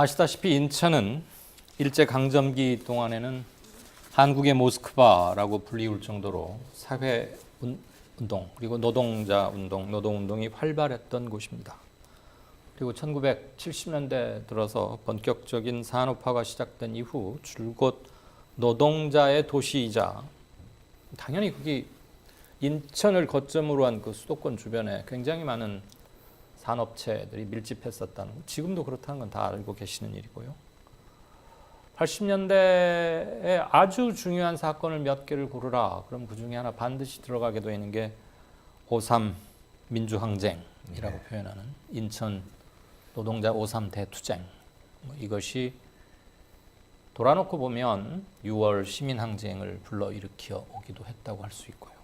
아시다시피 인천은 일제강점기 동안에는 한국의 모스크바라고 불리울 정도로 사회운동 그리고 노동운동이 활발했던 곳입니다. 그리고 1970년대 들어서 본격적인 산업화가 시작된 이후 줄곧 노동자의 도시이자 당연히 거기 인천을 거점으로 한 그 수도권 주변에 굉장히 많은 산업체들이 밀집했었다는 거, 지금도 그렇다는 건 다 알고 계시는 일이고요. 80년대에 아주 중요한 사건을 몇 개를 고르라. 그럼 그 중에 하나 반드시 들어가게 되는 게 5.3 민주항쟁이라고 표현하는 인천 노동자 5.3 대투쟁. 이것이 돌아놓고 보면 6월 시민항쟁을 불러일으켜 오기도 했다고 할 수 있고요.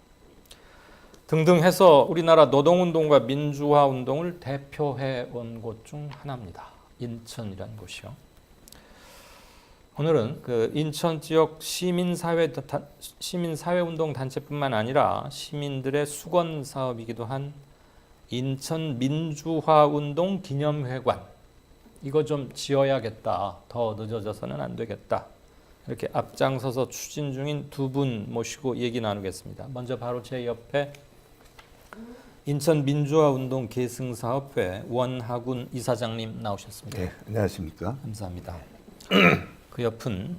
등등 해서 우리나라 노동운동과 민주화운동을 대표해 온 곳 중 하나입니다. 인천이라는 곳이요. 오늘은 그 인천 지역 시민사회운동 단체뿐만 아니라 시민들의 수건 사업이기도 한 인천 민주화운동 기념회관, 이거 좀 지어야겠다. 더 늦어져서는 안 되겠다. 이렇게 앞장서서 추진 중인 두 분 모시고 얘기 나누겠습니다. 먼저 바로 제 옆에 인천 민주화운동 계승사업회 원하군 이사장님 나오셨습니다. 네, 안녕하십니까. 감사합니다. 그 옆은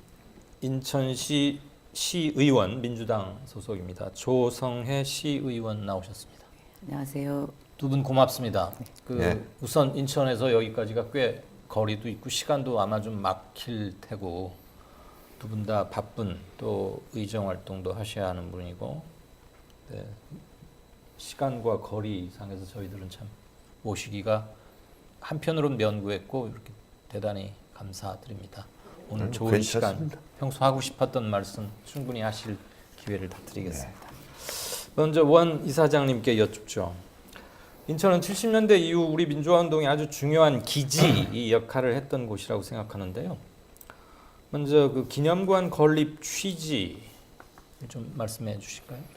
인천시 시의원 민주당 소속입니다. 조성혜 시의원 나오셨습니다. 안녕하세요. 두 분 고맙습니다. 네. 우선 인천에서 여기까지가 꽤 거리도 있고 시간도 아마 좀 막힐 테고 두 분 다 바쁜 또 의정 활동도 하셔야 하는 분이고 네. 시간과 거리 상에서 저희들은 참 모시기가 한편으로는 면구했고 이렇게 대단히 감사드립니다. 오늘 좋은 괜찮습니다. 시간, 평소 하고 싶었던 말씀 충분히 하실 기회를 다 드리겠습니다. 먼저 원 이사장님께 여쭙죠. 인천은 70년대 이후 우리 민주화운동이 아주 중요한 기지 역할을 했던 곳이라고 생각하는데요. 먼저 그 기념관 건립 취지 좀 말씀해 주실까요?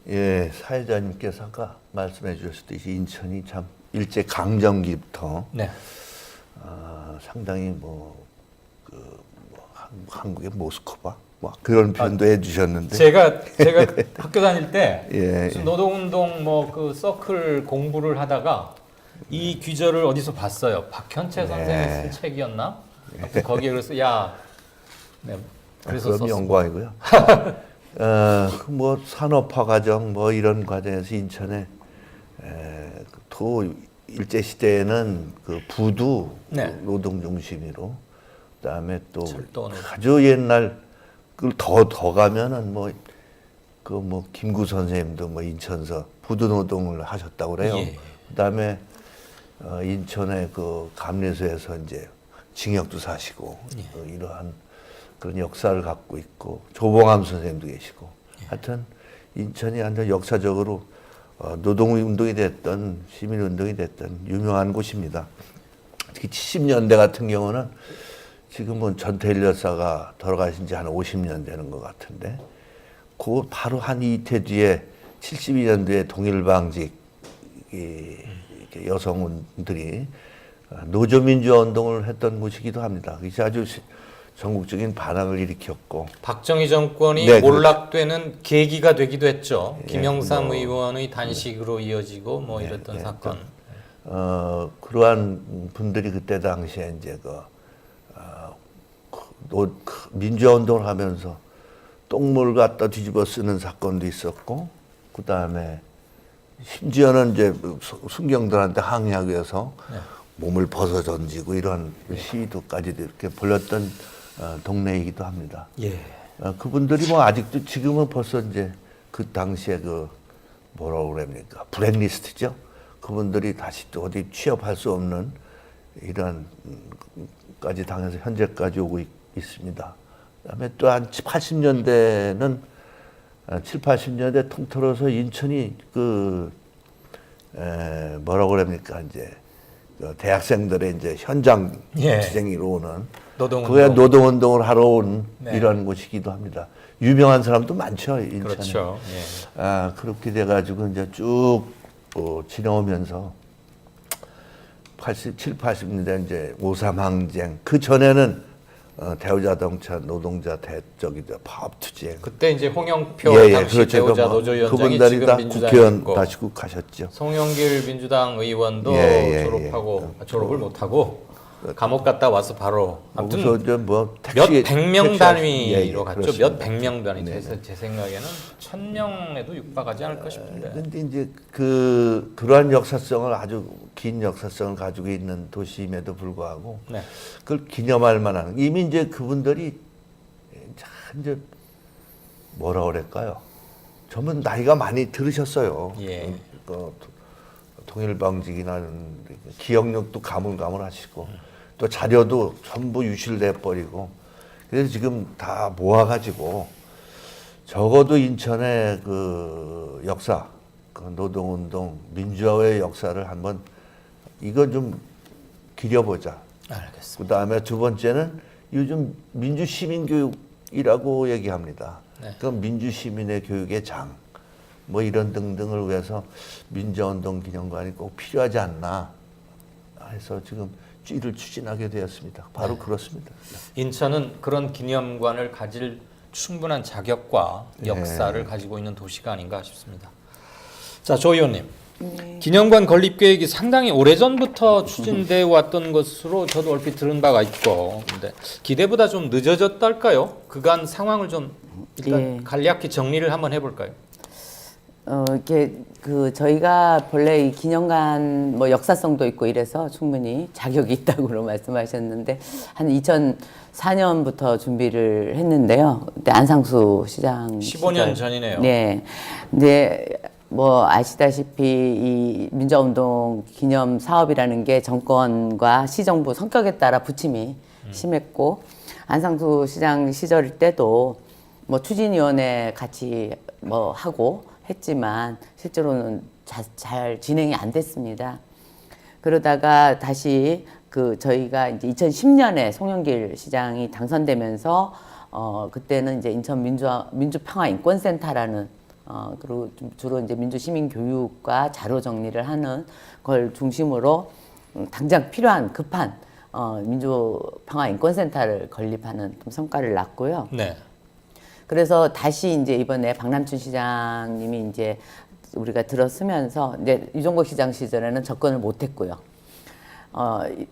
예, 사회자님께서 아까 말씀해 주셨듯이 인천이 참 일제 강점기부터 네. 상당히 한국의 모스크바 그런 표현도 해주셨는데 제가 학교 다닐 때 예, 무슨 노동운동 그 서클 공부를 하다가 이 귀절을 어디서 봤어요. 박현채 선생이 쓴 책이었나? 아무튼 거기에 그래서 그래서 그럼 썼습니다. 영광이고요. 산업화 과정 이런 과정에서 인천에 일제 시대에는 그 부두 네. 노동 중심으로 그다음에 또 철도는. 아주 옛날 그걸 더 가면은 김구 선생님도 인천서 부두 노동을 하셨다고 그래요. 예. 그다음에 인천의 그 감리소에서 이제 징역도 사시고 이러한 그런 역사를 갖고 있고 조봉암 선생님도 계시고 하여튼 인천이 완전 역사적으로 노동운동이 됐던 시민운동이 됐던 유명한 곳입니다. 특히 70년대 같은 경우는 지금은 전태일 여사가 돌아가신 지 한 50년 되는 것 같은데 그 바로 한 이태 뒤에 72년도에 동일방직 여성들이 노조민주화운동을 했던 곳이기도 합니다. 그래서 아주 전국적인 반항을 일으켰고 박정희 정권이 네, 몰락되는 계기가 되기도 했죠. 예, 김영삼 의원의 단식으로 이어지고 이랬던 사건. 그러한 분들이 그때 당시에 이제 민주화 운동을 하면서 똥물 갖다 뒤집어 쓰는 사건도 있었고, 그 다음에 심지어는 이제 순경들한테 항의하기 위해서 몸을 벗어 던지고 이런 시위도까지도 이렇게 벌였던 동네이기도 합니다. 예. 그분들이 아직도 지금은 벌써 이제 그 당시에 뭐라고 그럽니까? 블랙리스트죠. 그분들이 다시 또 어디 취업할 수 없는 이런 까지 당해서 현재까지 오고 있습니다. 그다음에 또 한 80년대는 80년대 통틀어서 인천이 뭐라고 그럽니까? 이제 대학생들의 이제 현장 투쟁이로 오는 그게 노동운동을 하러 온 이런 곳이기도 합니다. 유명한 사람도 많죠, 인천에. 그렇죠. 그렇게 돼가지고 이제 쭉 지나오면서 87, 80년대 이제 5.3 항쟁 그 전에는 대우자동차 노동자 파업 투쟁 그때 이제 홍영표 당시 그렇죠. 대우자 노조위원장이 그분들이 지금 다 민주당에 국회의원 있고 다시고 가셨죠. 송영길 민주당 의원도 졸업하고 졸업을 못하고 감옥 갔다 와서 바로 아무튼 뭐 몇 백 명 단위로 갔죠. 그렇습니다. 몇 백 명 단위. 제 생각에는 1,000명에도 육박하지 않을까 싶은데. 근데 이제 그러한 역사성을 아주 긴 역사성을 가지고 있는 도시임에도 불구하고 네. 그걸 기념할 만한 이미 이제 그분들이 이제 뭐라 그럴까요? 전부 나이가 많이 들으셨어요. 예. 통일방직이나 기억력도 가물가물하시고 또 자료도 전부 유실돼 버리고 그래서 지금 다 모아가지고 적어도 인천의 그 역사, 그 노동운동, 민주화의 역사를 한번 이거 좀 기려보자. 알겠습니다. 그 다음에 두 번째는 요즘 민주시민교육이라고 얘기합니다. 네. 그 민주시민의 교육의 장, 뭐 이런 등등을 위해서 민주화운동 기념관이 꼭 필요하지 않나 해서 지금 이를 추진하게 되었습니다. 바로 그렇습니다. 인천은 그런 기념관을 가질 충분한 자격과 역사를 가지고 있는 도시가 아닌가 싶습니다. 자, 조 의원님. 기념관 건립 계획이 상당히 오래전부터 추진되어 왔던 것으로 저도 얼핏 들은 바가 있고, 근데 기대보다 좀 늦어졌달까요? 그간 상황을 좀 일단 간략히 정리를 한번 해볼까요? 이렇게 저희가 본래 이 기념관 뭐 역사성도 있고 이래서 충분히 자격이 있다고 말씀하셨는데 한 2004년부터 준비를 했는데요. 그때 안상수 시장 15년 전이네요. 네. 근데 뭐 아시다시피 이 민주화운동 기념 사업이라는 게 정권과 시정부 성격에 따라 부침이 심했고 안상수 시장 시절 때도 뭐 추진위원회 같이 뭐 하고 했지만 실제로는 잘 진행이 안 됐습니다. 그러다가 다시 저희가 이제 2010년에 송영길 시장이 당선되면서 그때는 이제 인천 민주평화인권센터라는 그리고 주로 이제 민주시민 교육과 자료 정리를 하는 걸 중심으로 당장 필요한 급한 민주평화인권센터를 건립하는 좀 성과를 낳고요. 네. 그래서 다시 이제 이번에 박남춘 시장님이 이제 우리가 들어서면서 이제 유종국 시장 시절에는 접근을 못했고요.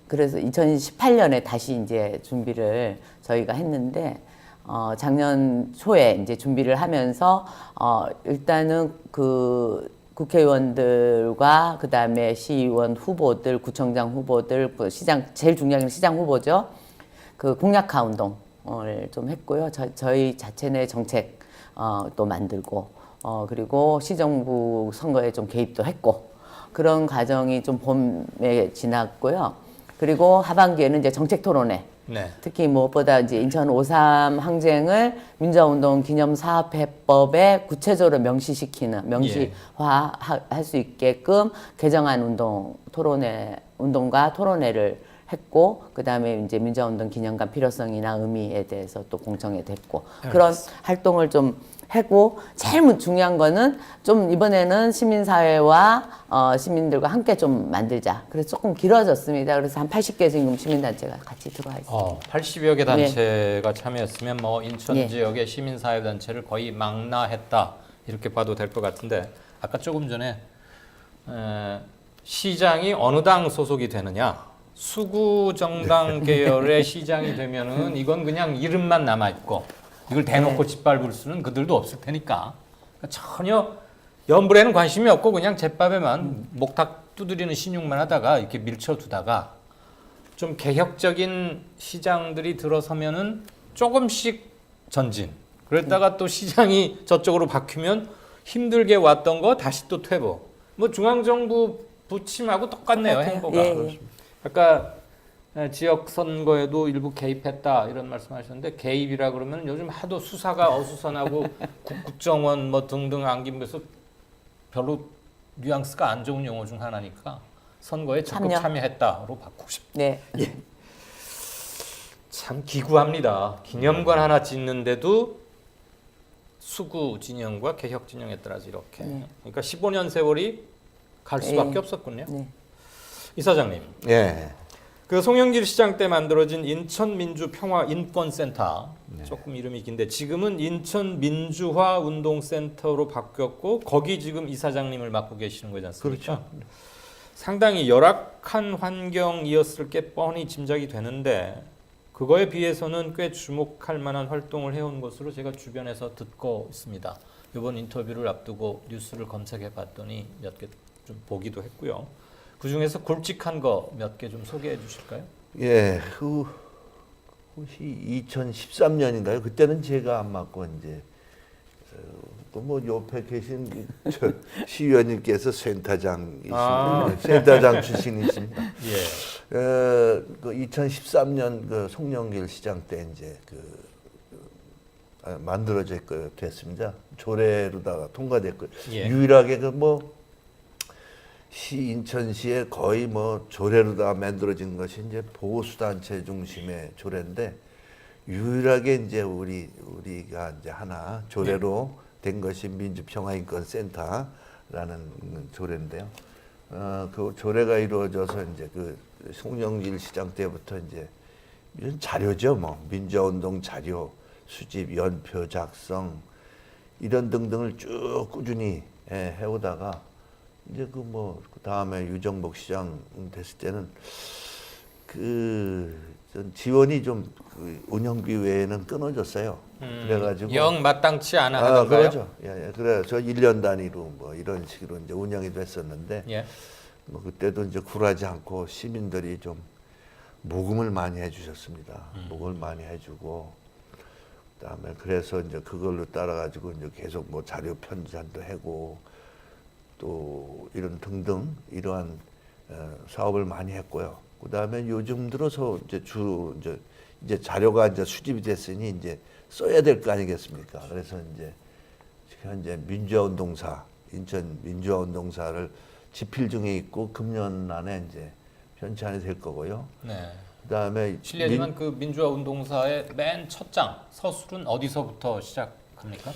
그래서 2018년에 다시 이제 준비를 저희가 했는데 작년 초에 이제 준비를 하면서 일단은 국회의원들과 그 다음에 시의원 후보들, 구청장 후보들, 시장 제일 중요한 건 시장 후보죠. 그 공약화 운동. 좀 했고요. 저희 자체 내 정책 또 만들고 그리고 시정부 선거에 좀 개입도 했고 그런 과정이 좀 봄에 지났고요. 그리고 하반기에는 이제 정책 토론회. 네. 특히 무엇보다 이제 인천 5.3 항쟁을 민주화운동 기념사업해법에 구체적으로 명시화할 수 있게끔 개정안 운동과 토론회를 했고 그다음에 이제 민주화운동 기념관 필요성이나 의미에 대해서 또 공청회 됐고 그런 활동을 좀 하고 제일 중요한 거는 좀 이번에는 시민사회와 시민들과 함께 좀 만들자. 그래서 조금 길어졌습니다. 그래서 한 80개 지금 시민단체가 같이 들어와 있습니다. 80여 개 단체가 참여했으면 뭐 인천 예. 지역의 시민사회 단체를 거의 망라했다 이렇게 봐도 될 것 같은데 아까 조금 전에 시장이 어느 당 소속이 되느냐? 수구 정당 계열의 시장이 되면은 이건 그냥 이름만 남아 있고 이걸 대놓고 짓밟을 수는 그들도 없을 테니까 전혀 연불에는 관심이 없고 그냥 잿밥에만 목탁 두드리는 신용만 하다가 이렇게 밀쳐두다가 좀 개혁적인 시장들이 들어서면은 조금씩 전진. 그랬다가 또 시장이 저쪽으로 바뀌면 힘들게 왔던 거 다시 또 퇴보. 뭐 중앙정부 부침하고 똑같네요, 행보가. 예. 아까 지역 선거에도 일부 개입했다 이런 말씀하셨는데 개입이라 그러면 요즘 하도 수사가 어수선하고 국정원 뭐 등등 안기면서 별로 뉘앙스가 안 좋은 용어 중 하나니까 선거에 적극 참여했다로 바꾸고 싶네요. 네. 예. 참 기구합니다. 기념관 하나 짓는데도 수구 진영과 개혁 진영에 따라서 이렇게. 그러니까 15년 세월이 갈 수밖에 없었군요. 네. 이사장님, 예. 그 송영길 시장 때 만들어진 인천민주평화인권센터 조금 이름이 긴데 지금은 인천민주화운동센터로 바뀌었고 거기 지금 이사장님을 맡고 계시는 거지 않습니까? 그렇죠. 상당히 열악한 환경이었을 게 뻔히 짐작이 되는데 그거에 비해서는 꽤 주목할 만한 활동을 해온 것으로 제가 주변에서 듣고 있습니다. 이번 인터뷰를 앞두고 뉴스를 검색해 봤더니 몇 개 좀 보기도 했고요. 그 중에서 굵직한 거 몇 개 좀 소개해 주실까요? 예, 혹시 2013년인가요? 그때는 제가 안 맡고 이제 뭐 옆에 계신 저 시의원님께서 센터장이십니다. 센터장 출신이십니다. 예. 그 2013년 그 송영길 시장 때 이제 됐습니다. 조례로다가 통과됐고 예. 유일하게 인천시에 거의 조례로다가 만들어진 것이 이제 보수단체 중심의 조례인데 유일하게 이제 우리가 이제 하나 조례로 된 것이 민주평화인권센터라는 조례인데요. 그 조례가 이루어져서 이제 그 송영길 시장 때부터 이제 이런 자료죠, 민주화운동 자료 수집, 연표 작성 이런 등등을 쭉 꾸준히 해오다가 이제 그 다음에 유정복 시장 됐을 때는 전 지원이 좀 운영비 외에는 끊어졌어요. 그래가지고 영 마땅치 않아 하던가요? 그렇죠. 예. 그래 저 1년 단위로 이런 식으로 이제 운영이 됐었는데 예. 그때도 이제 굴하지 않고 시민들이 좀 모금을 많이 해주셨습니다. 모금을 많이 해주고 그다음에 그래서 이제 그걸로 따라가지고 이제 계속 자료 편찬도 하고 또 이런 등등 이러한 사업을 많이 했고요. 그다음에 요즘 들어서 이제 자료가 이제 수집이 됐으니 이제 써야 될 거 아니겠습니까? 그래서 이제 현재 인천 민주화운동사를 집필 중에 있고 금년 안에 이제 편찬이 될 거고요. 네. 그다음에 실례지만 그 민주화운동사의 맨 첫 장 서술은 어디서부터 시작합니까?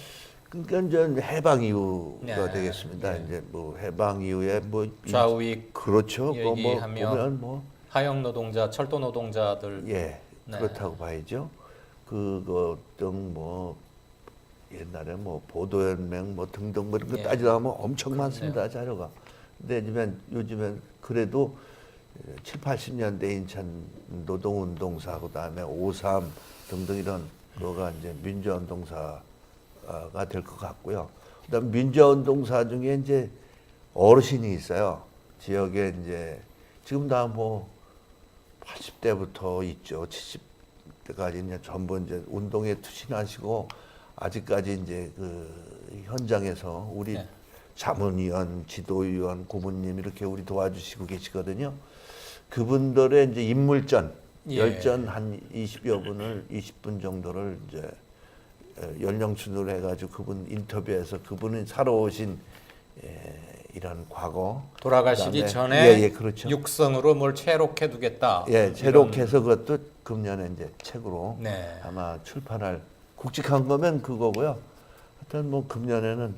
그러니까 이제 해방 이후가 네. 되겠습니다. 네. 이제 해방 이후에 좌우익 그렇죠. 얘기하며 보면 하영 노동자, 철도 노동자들 예, 네. 그렇다고 봐야죠. 그것 등 옛날에 보도연맹 등등 이런 거 예. 따지다 보면 엄청 그렇네요. 많습니다, 자료가. 근데 요즘엔 그래도 7, 80년대 인천 노동운동사 그다음에 5.3 등등 이런 거가 이제 민주화운동사가 될 것 같고요. 그다음 민주화운동사 중에 이제 어르신이 있어요. 지역에 이제 지금 다 80대부터 있죠. 70대까지 이제 전부 이제 운동에 투신하시고 아직까지 이제 그 현장에서 우리 네. 자문위원, 지도위원, 고문님 이렇게 우리 도와주시고 계시거든요. 그분들의 이제 인물전, 예. 열전 한 20분 정도를 이제 연령춘으로 해가지고 그분 인터뷰해서 그분은 살아오신 이런 과거 돌아가시기 그다음에 전에 그렇죠. 육성으로 뭘 채록해 두겠다. 채록해서 그것도 금년에 이제 책으로 네. 아마 출판할 굵직한 거면 그거고요. 하여튼 금년에는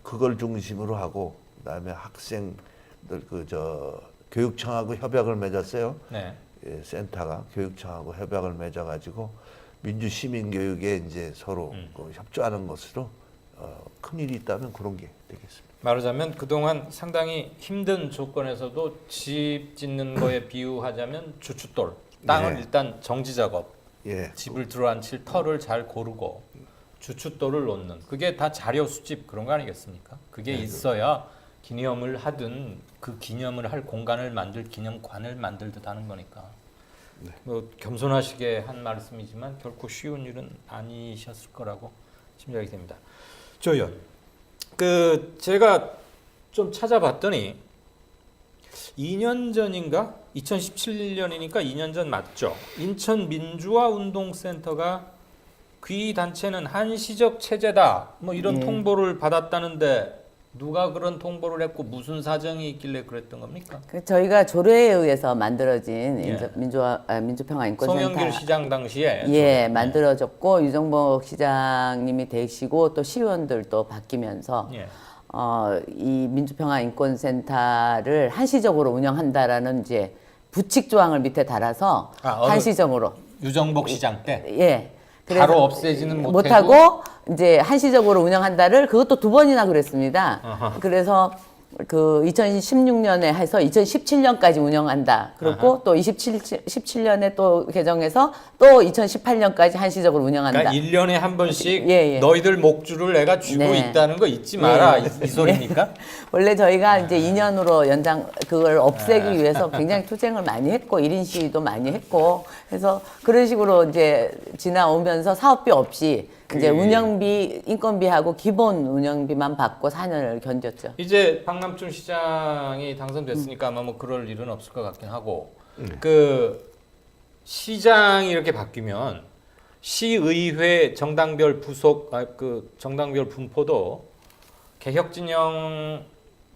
그걸 중심으로 하고 그다음에 학생들 교육청하고 협약을 맺었어요. 네. 센터가 교육청하고 협약을 맺어가지고 민주 시민 교육에 이제 서로 협조하는 것으로 큰 일이 있다면 그런 게 되겠습니다. 말하자면 그동안 상당히 힘든 조건에서도 집 짓는 거에 비유하자면 주춧돌 땅을 예. 일단 정지 작업 예, 집을 들어앉힐 터를 잘 고르고 주춧돌을 놓는 그게 다 자료 수집 그런 거 아니겠습니까? 그게 있어야 기념을 하든 그 기념을 할 공간을 만들 기념관을 만들듯 하는 거니까 겸손하시게 한 말씀이지만 결코 쉬운 일은 아니셨을 거라고 짐작이 됩니다. 조 의원, 제가 좀 찾아봤더니 2년 전인가 2017년이니까 2년 전 맞죠? 인천 민주화운동센터가 귀 단체는 한시적 체제다 이런 통보를 받았다는데 누가 그런 통보를 했고 무슨 사정이 있길래 그랬던 겁니까? 저희가 조례에 의해서 만들어진 예. 민주평화인권센터 송영길 시장 당시에 만들어졌고 유정복 시장님이 되시고 또 시의원들도 바뀌면서 예. 이 민주평화인권센터를 한시적으로 운영한다라는 이제 부칙 조항을 밑에 달아서 한시적으로 유정복 시장 때 예. 바로 없애지는 못하고 이제 한시적으로 운영한다를 그것도 2번이나 그랬습니다. 그래서 그 2016년에 해서 2017년까지 운영한다. 그렇고 또 17년에 또 개정해서 또 2018년까지 한시적으로 운영한다. 그러니까 1년에 한 번씩 예. 너희들 목줄을 내가 쥐고 네. 있다는 거 잊지 마라. 이 소리니까. 원래 저희가 이제 2년으로 그걸 없애기 위해서 굉장히 투쟁을 많이 했고 1인 시위도 많이 했고 해서 그런 식으로 이제 지나오면서 사업비 없이 이제 운영비, 인건비하고 기본 운영비만 받고 4년을 견뎠죠. 이제 박남춘 시장이 당선됐으니까 아마 뭐 그럴 일은 없을 것 같긴 하고 그 시장이 이렇게 바뀌면 시의회 정당별 부속 그 정당별 분포도 개혁 진영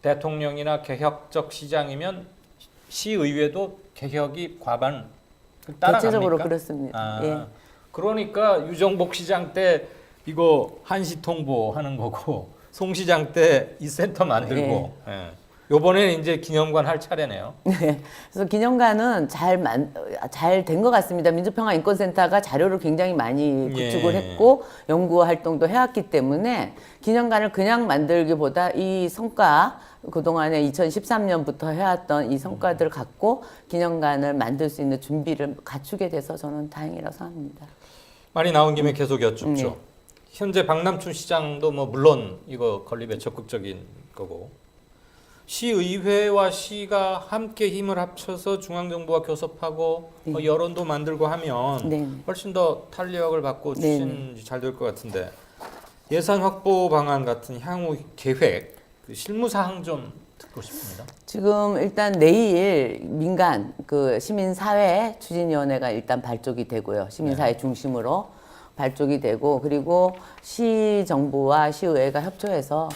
대통령이나 개혁적 시장이면 시의회도 개혁이 과반 따라갑니까? 대체적으로 그렇습니다. 아, 예. 그러니까 유정복 시장 때 이거 한시 통보하는 거고 송 시장 때 이 센터 만들고 예. 요번에는 이제 기념관 할 차례네요. 네. 그래서 기념관은 잘 된 것 같습니다. 민주평화인권센터가 자료를 굉장히 많이 구축을 예. 했고 연구 활동도 해왔기 때문에 기념관을 그냥 만들기보다 이 성과 그동안에 2013년부터 해왔던 이 성과들을 갖고 기념관을 만들 수 있는 준비를 갖추게 돼서 저는 다행이라고 생각합니다. 말이 나온 김에 계속 여쭙죠. 현재 박남춘 시장도 뭐 물론 이거 건립에 적극적인 거고 시의회와 시가 함께 힘을 합쳐서 중앙정부와 교섭하고 뭐 여론도 만들고 하면 네. 훨씬 더 탄력을 받고 네. 추진이 잘 될 것 같은데 예산 확보 방안 같은 향후 계획 그 실무 사항 좀 듣고 싶습니다. 지금 일단 내일 민간 그 시민사회 추진위원회가 일단 발족이 되고요. 시민사회 중심으로 발족이 되고 그리고 시정부와 시의회가 협조해서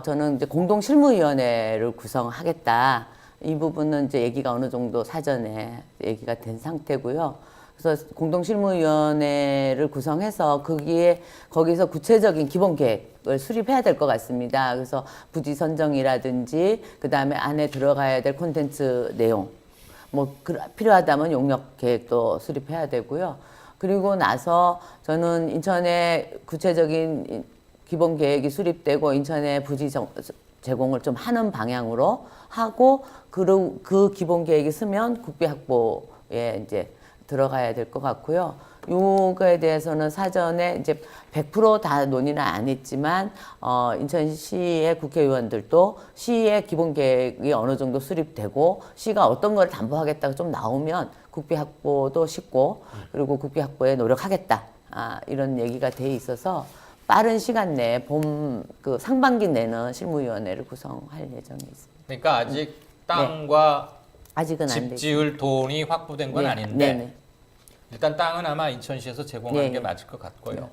저는 이제 공동실무위원회를 구성하겠다. 이 부분은 이제 얘기가 어느 정도 사전에 얘기가 된 상태고요. 그래서 공동실무위원회를 구성해서 거기서 구체적인 기본 계획을 수립해야 될 것 같습니다. 그래서 부지 선정이라든지 그 다음에 안에 들어가야 될 콘텐츠 내용, 뭐 필요하다면 용역 계획도 수립해야 되고요. 그리고 나서 저는 인천에 구체적인 기본 계획이 수립되고 인천에 부지 제공을 좀 하는 방향으로 하고 그 기본 계획이 쓰면 국비 확보에 이제 들어가야 될 것 같고요. 요거에 대해서는 사전에 이제 100% 다 논의는 안 했지만 인천시의 국회의원들도 시의 기본 계획이 어느 정도 수립되고 시가 어떤 걸 담보하겠다고 좀 나오면 국비 확보도 쉽고 그리고 국비 확보에 노력하겠다. 이런 얘기가 돼 있어서 빠른 시간 내에 그 상반기 내는 실무위원회를 구성할 예정이 있습니다. 그러니까 아직 땅과 아직은 안 집 되죠. 지을 돈이 확보된 건 네, 아닌데 네네. 일단 땅은 아마 인천시에서 제공하는 네. 게 맞을 것 같고요.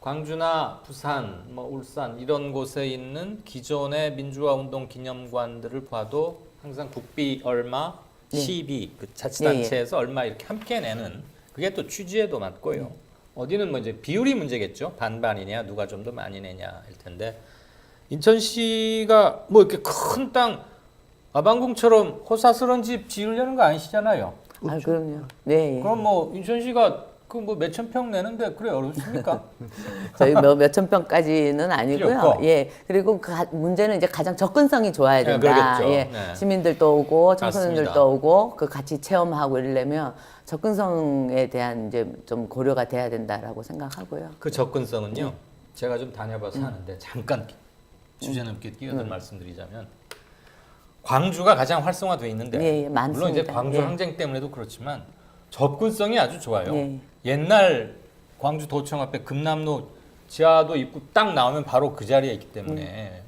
광주나 부산, 뭐 울산 이런 곳에 있는 기존의 민주화운동 기념관들을 봐도 항상 국비 얼마, 시비 그 자치단체에서 얼마 이렇게 함께 내는 그게 또 취지에도 맞고요. 어디는 뭐 이제 비율이 문제겠죠. 반반이냐 누가 좀 더 많이 내냐일 텐데 인천시가 뭐 이렇게 큰 땅 아방궁처럼 호사스러운 집 지으려는 거 아니시잖아요. 그럼요. 네. 그럼 뭐 인천시가 그 뭐 몇천 평 내는데 그래 어렵습니까? 저희 몇천 평까지는 필요 아니고요. 없고. 예. 그리고 문제는 이제 가장 접근성이 좋아야 된다. 그러겠죠. 예. 네. 시민들도 오고 청소년들도 맞습니다. 오고 그 같이 체험하고 이러려면 접근성에 대한 이제 좀 고려가 돼야 된다라고 생각하고요. 그 접근성은요. 제가 좀 다녀봐서 하는데 잠깐 주제 넘게 끼어들 말씀드리자면 광주가 가장 활성화되어 있는데 예, 많습니다. 물론 이제 광주 예. 항쟁 때문에도 그렇지만 접근성이 아주 좋아요. 예. 옛날 광주 도청 앞에 금남로 지하도 있고 딱 나오면 바로 그 자리에 있기 때문에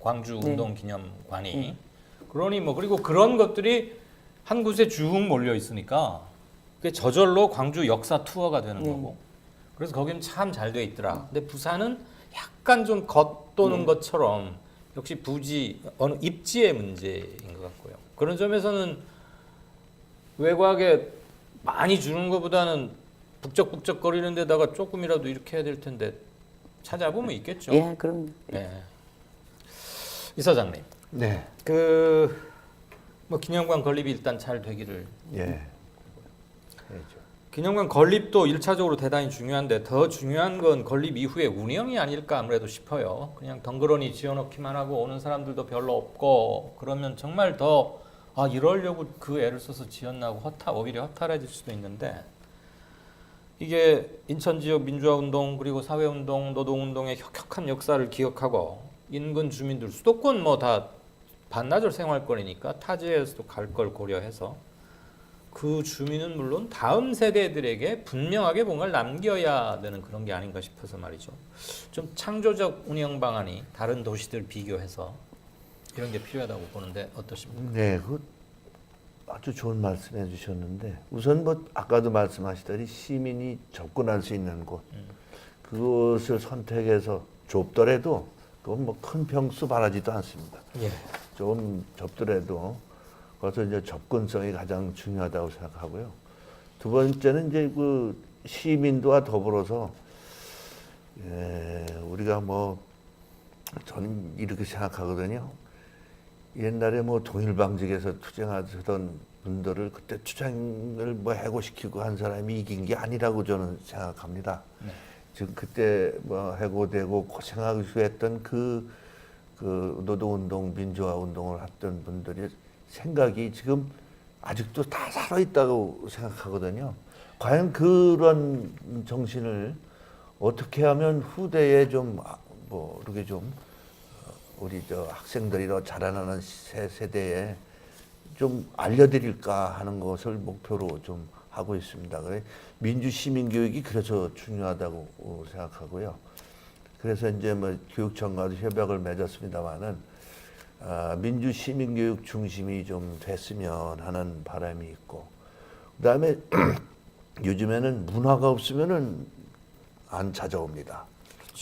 광주 운동 기념관이 그러니 뭐 그리고 그런 것들이 한 곳에 쭉 몰려 있으니까 그게 저절로 광주 역사 투어가 되는 거고 그래서 거기는 참 잘 돼 있더라. 근데 부산은 약간 좀 겉도는 것처럼 역시 부지 어느 입지의 문제인 것 같고요. 그런 점에서는 외곽에 많이 주는 것보다는 북적북적 거리는 데다가 조금이라도 이렇게 해야 될 텐데 찾아보면 있겠죠. 예, 그럼요. 네. 이사장님, 네. 뭐 기념관 건립이 일단 잘 되기를. 예. 그렇죠. 기념관 건립도 1차적으로 대단히 중요한데 더 중요한 건 건립 이후의 운영이 아닐까 아무래도 싶어요. 그냥 덩그러니 지어놓기만 하고 오는 사람들도 별로 없고 그러면 정말 더 이러려고 그 애를 써서 지었나 하고 오히려 허탈해질 수도 있는데 이게 인천 지역 민주화 운동 그리고 사회 운동, 노동 운동의 혁혁한 역사를 기억하고 인근 주민들 수도권 뭐 다 반나절 생활권이니까 타지에서도 갈 걸 고려해서 그 주민은 물론 다음 세대들에게 분명하게 뭔가를 남겨야 되는 그런 게 아닌가 싶어서 말이죠. 좀 창조적 운영 방안이 다른 도시들 비교해서 이런 게 필요하다고 보는데 어떠십니까? 네, 그 아주 좋은 말씀해 주셨는데 우선 뭐 아까도 말씀하시더니 시민이 접근할 수 있는 곳 그것을 선택해서 좁더라도 그건 뭐 큰 평수 바라지도 않습니다. 예. 좀 좁더라도 그래서 이제 접근성이 가장 중요하다고 생각하고요. 두 번째는 이제 그 시민도와 더불어서 우리가 뭐 저는 이렇게 생각하거든요. 옛날에 뭐 통일방직에서 투쟁하던 분들을 그때 투쟁을 뭐 해고시키고 한 사람이 이긴 게 아니라고 저는 생각합니다. 네. 지금 그때 뭐 해고되고 고생하고 했던 그 노동운동, 민주화운동을 했던 분들이 생각이 지금 아직도 다 살아있다고 생각하거든요. 과연 그런 정신을 어떻게 하면 후대에 좀 뭐 이렇게 좀 우리 저 학생들이 자라나는 세대에 좀 알려드릴까 하는 것을 목표로 좀 하고 있습니다. 그래 민주 시민 교육이 그래서 중요하다고 생각하고요. 그래서 이제 뭐 교육청과도 협약을 맺었습니다만은 민주 시민 교육 중심이 좀 됐으면 하는 바람이 있고, 그다음에 요즘에는 문화가 없으면은 안 찾아옵니다.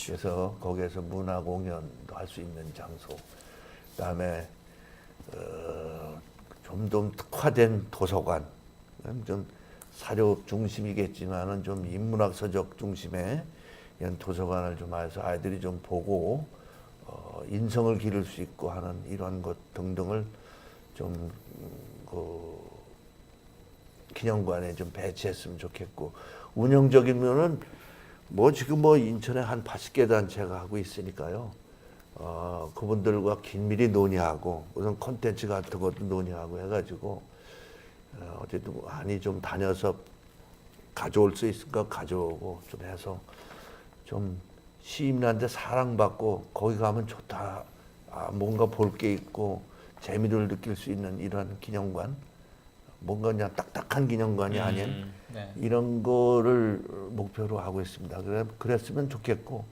그래서 거기에서 문화 공연도 할 수 있는 장소, 그다음에 좀 더 특화된 도서관, 좀 사료 중심이겠지만은 좀 인문학서적 중심의 이런 도서관을 좀 해서 아이들이 좀 보고 인성을 기를 수 있고 하는 이러한 것 등등을 좀 기념관에 좀 배치했으면 좋겠고, 운영적인 면은 뭐 지금 뭐 인천에 한 80개 단체가 하고 있으니까요. 그분들과 긴밀히 논의하고 우선 콘텐츠 같은 것도 논의하고 해가지고 어쨌든 많이 좀 다녀서 가져올 수 있을까 가져오고 좀 해서 좀 시민한테 사랑받고 거기 가면 좋다, 뭔가 볼 게 있고 재미를 느낄 수 있는 이런 기념관, 뭔가 그냥 딱딱한 기념관이 아닌 네. 이런 거를 목표로 하고 있습니다. 그랬으면 좋겠고,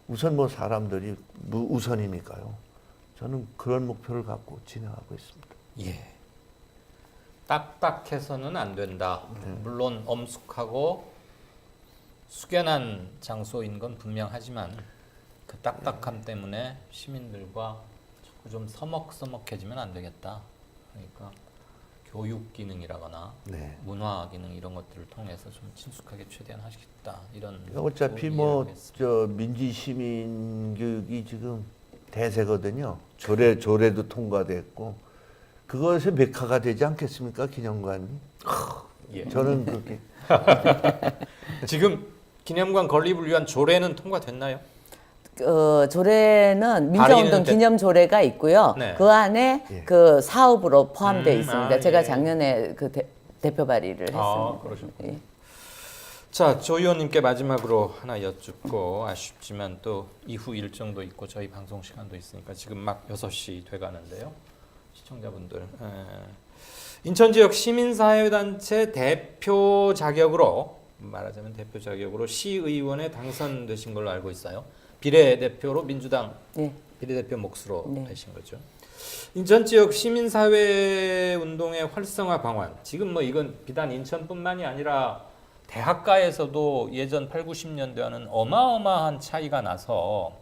우선 뭐 사람들이 우선이니까요. 저는 그런 목표를 갖고 진행하고 있습니다. 예. 딱딱해서는 안 된다. 물론 엄숙하고 숙연한 장소인 건 분명하지만 그 딱딱함 때문에 시민들과 자꾸 좀 서먹서먹해지면 안 되겠다. 그러니까 교육 기능이라거나 네. 문화 기능 이런 것들을 통해서 좀 친숙하게 최대한 하시겠다. 이런 어차피 또 뭐 이해하겠습니다. 저 민주 시민 교육이 지금 대세거든요. 조례도 통과됐고 그것의 메카가 되지 않겠습니까, 기념관이? 예. 저는 그렇게 지금 기념관 건립을 위한 조례는 통과됐나요? 조례는 민주화운동 기념 조례가 있고요. 네. 그 안에 예. 그 사업으로 포함되어 있습니다. 제가 예. 작년에 그 대표 발의를 했습니다. 그러셨군요. 예. 자, 조 의원님께 마지막으로 하나 여쭙고, 아쉽지만 또 이후 일정도 있고 저희 방송 시간도 있으니까 지금 막 6시 돼가는데요. 시청자분들, 인천 지역 시민사회단체 대표 자격으로, 말하자면 대표 자격으로 시의원에 당선되신 걸로 알고 있어요. 비례대표로 민주당 네. 비례대표 몫으로 네. 되신 거죠. 인천 지역 시민사회 운동의 활성화 방안, 지금 뭐 이건 비단 인천뿐만이 아니라 대학가에서도 예전 8, 90년대와는 어마어마한 차이가 나서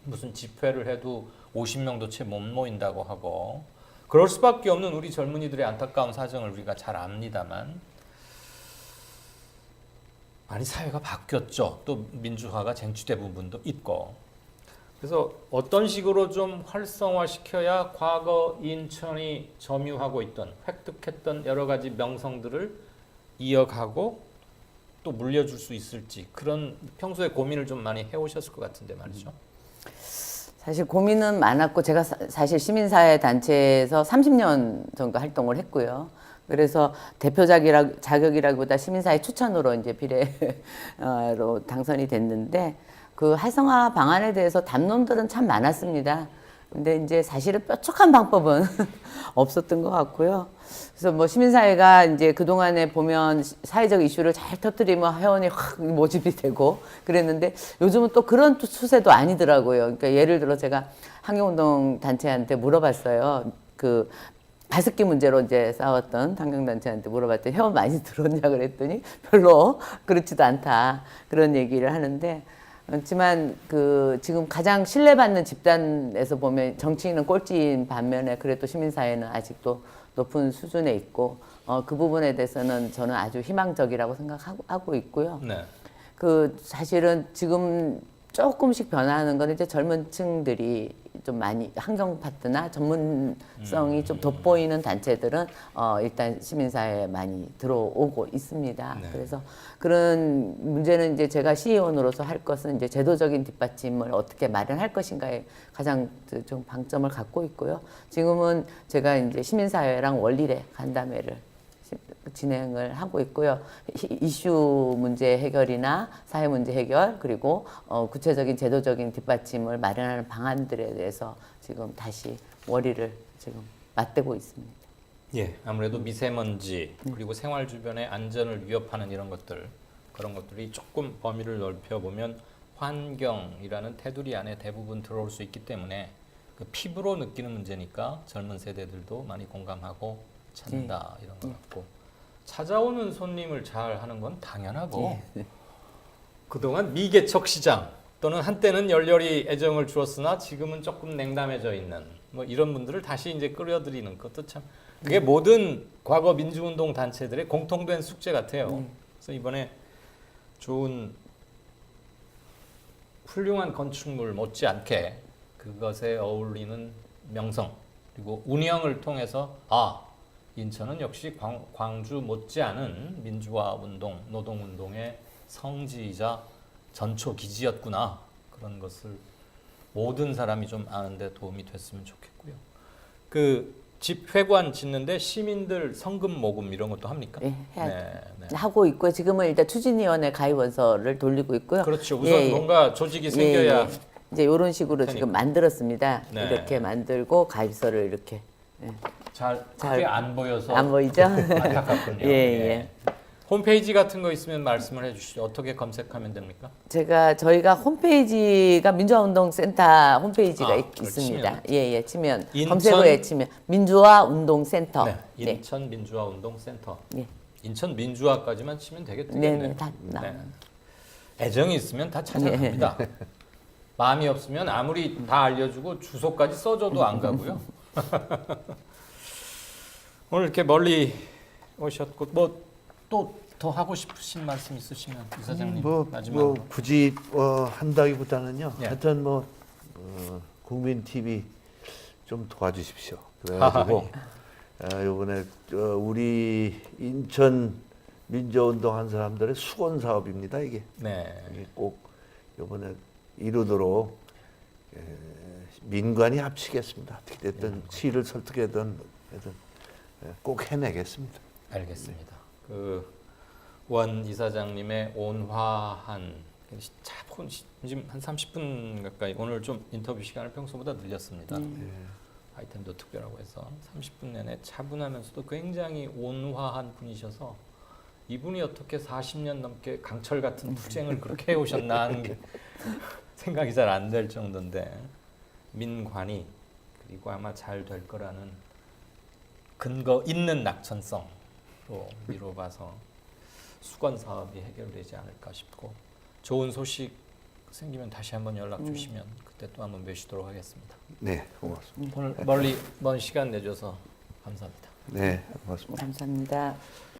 무슨 집회를 해도 50명도 채 못 모인다고 하고, 그럴 수밖에 없는 우리 젊은이들의 안타까운 사정을 우리가 잘 압니다만 많이 사회가 바뀌었죠. 또 민주화가 쟁취된 부분도 있고, 그래서 어떤 식으로 좀 활성화시켜야 과거 인천이 점유하고 있던 획득했던 여러 가지 명성들을 이어가고 또 물려줄 수 있을지 그런 평소에 고민을 좀 많이 해오셨을 것 같은데 말이죠. 사실 고민은 많았고 제가 사실 시민사회 단체에서 30년 정도 활동을 했고요. 그래서 대표 자격이라기보다 시민사회 추천으로 이제 비례로 당선이 됐는데 그 활성화 방안에 대해서 담론들은 참 많았습니다. 근데 이제 사실은 뾰족한 방법은 없었던 것 같고요. 그래서 뭐 시민사회가 이제 그동안에 보면 사회적 이슈를 잘 터뜨리면 회원이 확 모집이 되고 그랬는데 요즘은 또 그런 추세도 아니더라고요. 그러니까 예를 들어 제가 환경운동 단체한테 물어봤어요. 그 가습기 문제로 이제 싸웠던 환경단체한테 물어봤더니 회원 많이 들었냐 그랬더니 별로 그렇지도 않다. 그런 얘기를 하는데 그렇지만 그 지금 가장 신뢰받는 집단에서 보면 정치인은 꼴찌인 반면에 그래도 시민사회는 아직도 높은 수준에 있고 그 부분에 대해서는 저는 아주 희망적이라고 생각하고 있고요. 네. 그 사실은 지금 조금씩 변화하는 건 이제 젊은 층들이 좀 많이 환경 파트나 전문성이 좀 돋보이는 단체들은 일단 시민사회에 많이 들어오고 있습니다. 네. 그래서 그런 문제는 이제 제가 시의원으로서 할 것은 이제 제도적인 뒷받침을 어떻게 마련할 것인가에 가장 좀 방점을 갖고 있고요. 지금은 제가 이제 시민사회랑 원리대 간담회를 진행을 하고 있고요. 이슈 문제 해결이나 사회 문제 해결 그리고 구체적인 제도적인 뒷받침을 마련하는 방안들에 대해서 지금 다시 머리를 지금 맞대고 있습니다. 예, 아무래도 미세먼지 그리고 생활 주변의 안전을 위협하는 이런 것들 그런 것들이 조금 범위를 넓혀 보면 환경이라는 테두리 안에 대부분 들어올 수 있기 때문에 그 피부로 느끼는 문제니까 젊은 세대들도 많이 공감하고 찾는다 이런 것 같고 찾아오는 손님을 잘 하는 건 당연하고 그동안 미개척 시장 또는 한때는 열렬히 애정을 주었으나 지금은 조금 냉담해져 있는 뭐 이런 분들을 다시 이제 끌어들이는 것도 참 그게 모든 과거 민주운동 단체들의 공통된 숙제 같아요. 그래서 이번에 좋은 훌륭한 건축물 못지않게 그것에 어울리는 명성 그리고 운영을 통해서 인천은 역시 광주 못지않은 민주화 운동, 노동 운동의 성지이자 전초 기지였구나. 그런 것을 모든 사람이 좀 아는데 도움이 됐으면 좋겠고요. 그 집회관 짓는데 시민들 성금 모금 이런 것도 합니까? 네, 네. 하고 있고요. 지금은 일단 추진위원회 가입 원서를 돌리고 있고요. 그렇죠. 우선 뭔가 조직이 생겨야 이제 이런 식으로 지금 만들었습니다. 네. 이렇게 만들고 가입서를 이렇게 잘 크게 안 보여서 안 보이죠? 안타깝군요. 예. 홈페이지 같은 거 있으면 말씀을 해주시죠. 어떻게 검색하면 됩니까? 저희가 홈페이지가 민주화운동센터 홈페이지가 있습니다. 치면. 치면 인천? 검색어에 치면 민주화운동센터. 네, 인천 민주화운동센터. 네. 인천 민주화까지만 치면 되겠네요. 네네, 다 나와요. 애정이 있으면 다 찾아갑니다. 마음이 없으면 아무리 다 알려주고 주소까지 써줘도 안 가고요. 오늘 이렇게 멀리 오셨고 뭐 또 더 하고 싶으신 말씀 있으시면 이사장님 마지막으로. 굳이 한다기보다는요. 예. 하여튼 국민 TV 좀 도와주십시오. 그래가지고 이번에 우리 인천 민주운동 한 사람들의 수건 사업입니다. 이게 꼭 이번에 이루도록 민관이 합치겠습니다. 어떻게 됐든 시를 설득하든 꼭 해내겠습니다. 알겠습니다. 원 이사장님의 온화한 지금 한 30분 가까이 오늘 좀 인터뷰 시간을 평소보다 늘렸습니다. 아이템도 특별하고 해서 30분 내내 차분하면서도 굉장히 온화한 분이셔서 이분이 어떻게 40년 넘게 강철 같은 투쟁을 그렇게 해오셨나 하는 게 생각이 잘 안 될 정도인데 민관이 그리고 아마 잘 될 거라는 근거 있는 낙천성으로 미뤄봐서 수건 사업이 해결되지 않을까 싶고 좋은 소식 생기면 다시 한번 연락 주시면 그때 또 한번 뵈시도록 하겠습니다. 네, 고맙습니다. 오늘 멀리 먼 시간 내줘서 감사합니다. 네, 고맙습니다. 감사합니다.